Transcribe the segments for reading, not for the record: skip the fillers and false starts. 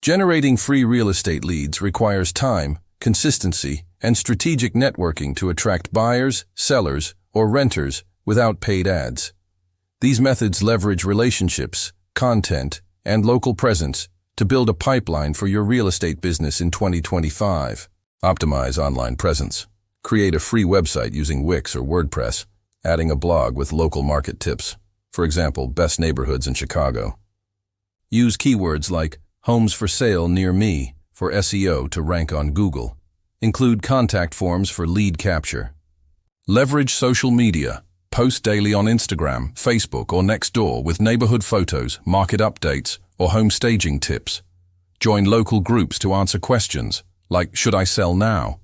Generating free real estate leads requires time, consistency, and strategic networking to attract buyers, sellers, or renters without paid ads. These methods leverage relationships, content, and local presence to build a pipeline for your real estate business in 2025. Optimize online presence. Create a free website using Wix or WordPress, adding a blog with local market tips. For example, best neighborhoods in Chicago. Use keywords like homes for sale near me for SEO to rank on Google. Include contact forms for lead capture. Leverage social media. Post daily on Instagram, Facebook, or Nextdoor with neighborhood photos, market updates, or home staging tips. Join local groups to answer questions, like should I sell now?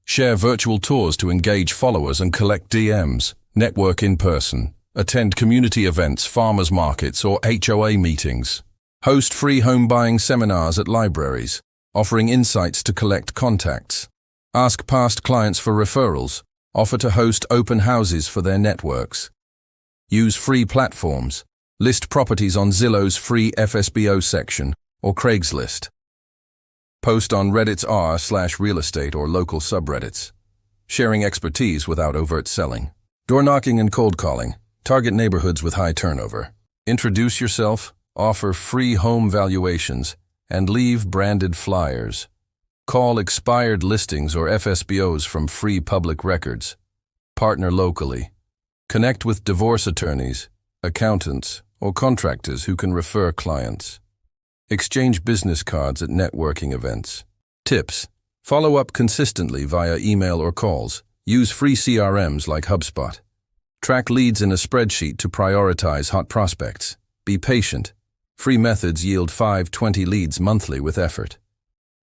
Share virtual tours to engage followers and collect DMs. Network in person. Attend community events, farmers markets, or HOA meetings. Host free home buying seminars at libraries, offering insights to collect contacts. Ask past clients for referrals. Offer to host open houses for their networks. Use free platforms. List properties on Zillow's free FSBO section or Craigslist. Post on Reddit's r/real estate or local subreddits. Sharing expertise without overt selling. Door knocking and cold calling. Target neighborhoods with high turnover. Introduce yourself, offer free home valuations, and leave branded flyers. Call expired listings or FSBOs from free public records. Partner locally. Connect with divorce attorneys, accountants, or contractors who can refer clients. Exchange business cards at networking events. Tips. Follow up consistently via email or calls. Use free CRMs like HubSpot. Track leads in a spreadsheet to prioritize hot prospects. Be patient. Free methods yield 5-20 leads monthly with effort.